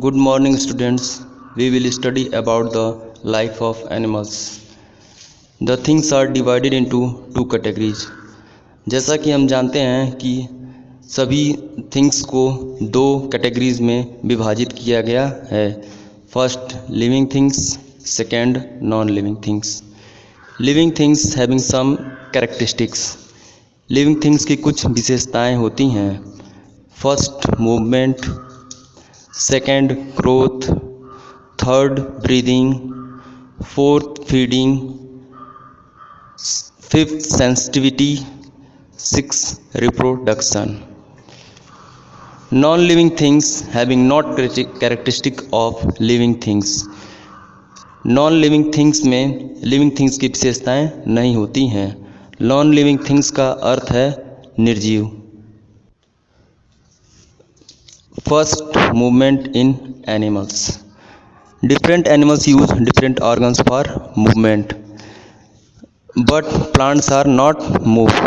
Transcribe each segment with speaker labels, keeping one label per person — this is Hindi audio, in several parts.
Speaker 1: Good morning, students. We will study about the life of animals. The things are divided into two categories. जैसा कि हम जानते हैं कि सभी थिंग्स को दो कैटेगरीज में विभाजित किया गया है। First living things, second non living things. Living things having some characteristics. Living things की कुछ विशेषताएं होती हैं। First movement, second growth, third breathing, fourth feeding, fifth sensitivity, six reproduction. Non living things having not characteristic of living things. Non living things में लिविंग थिंग्स की विशेषताएं नहीं होती हैं। नॉन लिविंग थिंग्स का अर्थ है निर्जीव। First, movement in animals. Different animals use different organs for movement, but plants are not move.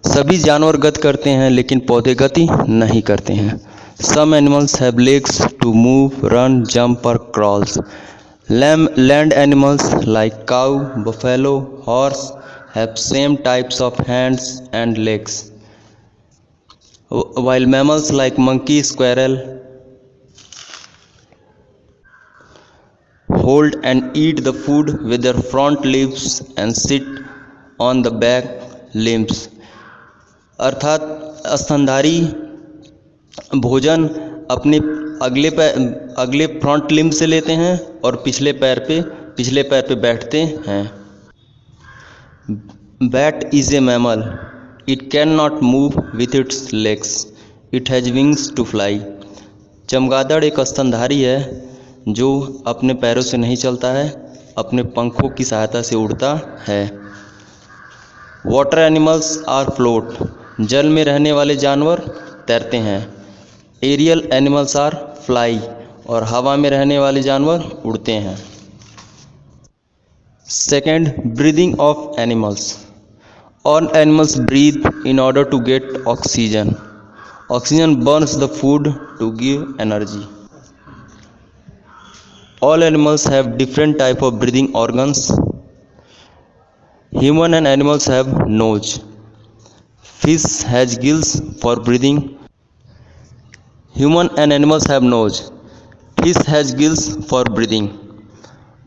Speaker 1: सभी जानवर गति करते हैं लेकिन पौधे गति नहीं करते हैं। Some animals have legs to move, run, jump or crawls. Land animals like cow, buffalo, horse have same types of hands and legs. While mammals like monkey, squirrel hold and eat the food with their front leaves and sit on the back limbs. अर्थात स्तनधारी भोजन अपने अगले फ्रंट लिम्ब से लेते हैं और पिछले पैर पे बैठते हैं। Bat is a mammal. It cannot move with its legs. It has wings to fly. चमगादड़ एक स्तनधारी है जो अपने पैरों से नहीं चलता है, अपने पंखों की सहायता से उड़ता है। Water animals are float. जल में रहने वाले जानवर तैरते हैं। Aerial animals are fly. और हवा में रहने वाले जानवर उड़ते हैं। Second, breathing of animals. All animals breathe in order to get oxygen. Oxygen burns the food to give energy. All animals have different type of breathing organs. Human and animals have nose. Fish has gills for breathing. Human and animals have nose. Fish has gills for breathing.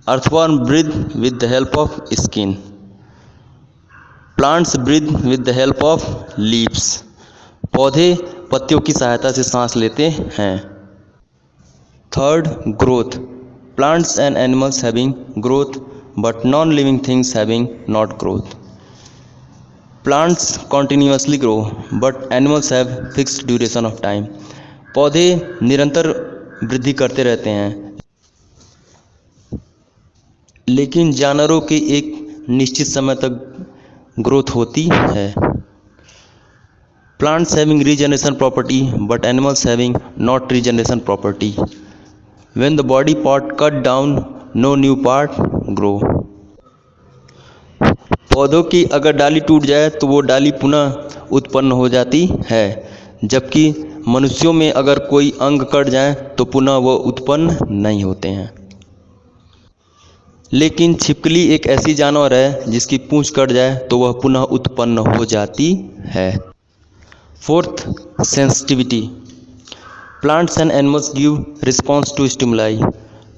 Speaker 1: Earthworm breathe with the help of skin. Plants breathe with the help of leaves. पौधे पत्तियों की सहायता से सांस लेते हैं। Third, growth. Plants and animals having growth but non living things having not growth. Plants continuously grow but animals have fixed duration of time. पौधे निरंतर वृद्धि करते रहते हैं लेकिन जानवरों के एक निश्चित समय तक ग्रोथ होती है। Plants having regeneration property but animals having not regeneration property. When the body part cut down no new part grow. पौधों की अगर डाली टूट जाए तो वो डाली पुनः उत्पन्न हो जाती है, जबकि मनुष्यों में अगर कोई अंग कट जाए तो पुनः वो उत्पन्न नहीं होते हैं। लेकिन छिपकली एक ऐसी जानवर है जिसकी पूंछ कट जाए तो वह पुनः उत्पन्न हो जाती है। Fourth, sensitivity. Plants and animals give response to stimuli.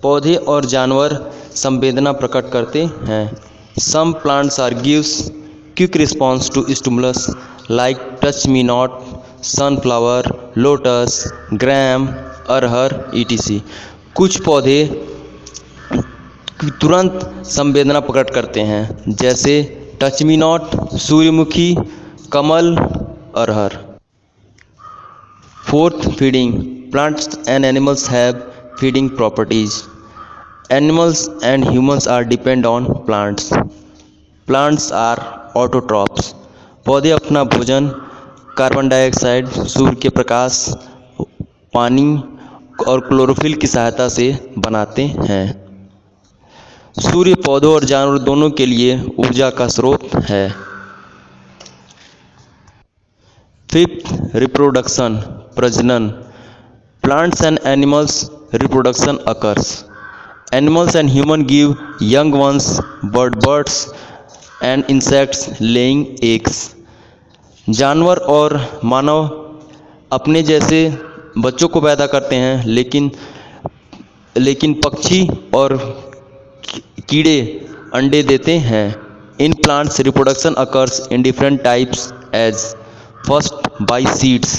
Speaker 1: पौधे और जानवर संवेदना प्रकट करते हैं। Some plants are gives quick response to stimulus like touch me not, sunflower, lotus, gram, arhar etc। कुछ पौधे तुरंत संवेदना प्रकट करते हैं जैसे टच मी नॉट, सूर्यमुखी, कमल, अरहर। Fourth, feeding. Plants and animals have feeding properties. Animals and humans are depend on plants. Plants are autotrophs. पौधे अपना भोजन कार्बन डाइऑक्साइड, सूर्य के प्रकाश, पानी और क्लोरोफिल की सहायता से बनाते हैं। सूर्य पौधों और जानवर दोनों के लिए ऊर्जा का स्रोत है। फिफ्थ, रिप्रोडक्शन, प्रजनन। Plants and animals reproduction occurs. Animals and human give young ones, birds and insects laying eggs. जानवर और मानव अपने जैसे बच्चों को पैदा करते हैं, लेकिन पक्षी और कीड़े अंडे देते हैं. In plants, reproduction occurs in different types as first by seeds,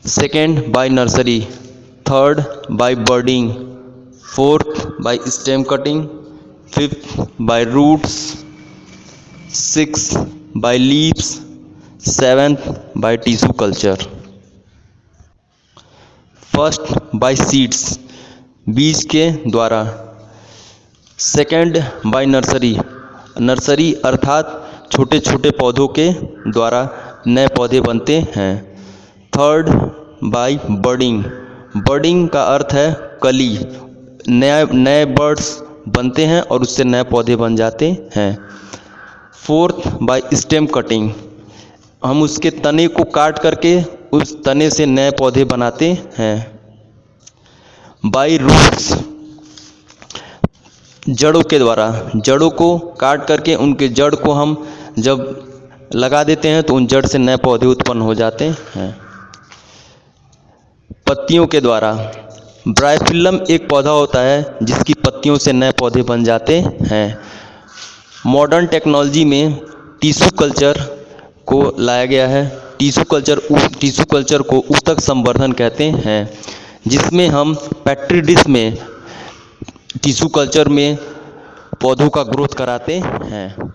Speaker 1: second by nursery, third by budding, fourth by stem cutting, fifth by roots, sixth by leaves, seventh by tissue culture. First by seeds, बीज के द्वारा. सेकंड बाय नर्सरी, नर्सरी अर्थात छोटे छोटे पौधों के द्वारा नए पौधे बनते हैं. थर्ड बाय बर्डिंग, बर्डिंग का अर्थ है कली, नए बर्ड्स बनते हैं और उससे नए पौधे बन जाते हैं. फोर्थ बाय स्टेम कटिंग, हम उसके तने को काट करके उस तने से नए पौधे बनाते हैं. बाय रूट्स, जड़ों के द्वारा, जड़ों को काट करके उनके जड़ को हम जब लगा देते हैं तो उन जड़ से नए पौधे उत्पन्न हो जाते हैं. पत्तियों के द्वारा, ब्रायोफिल्लम एक पौधा होता है जिसकी पत्तियों से नए पौधे बन जाते हैं. मॉडर्न टेक्नोलॉजी में टिश्यू कल्चर को लाया गया है. टिश्यू कल्चर को ऊतक संवर्धन कहते हैं, जिसमें हम पेट्री डिश में टिश्यू कल्चर में पौधों का ग्रोथ कराते हैं.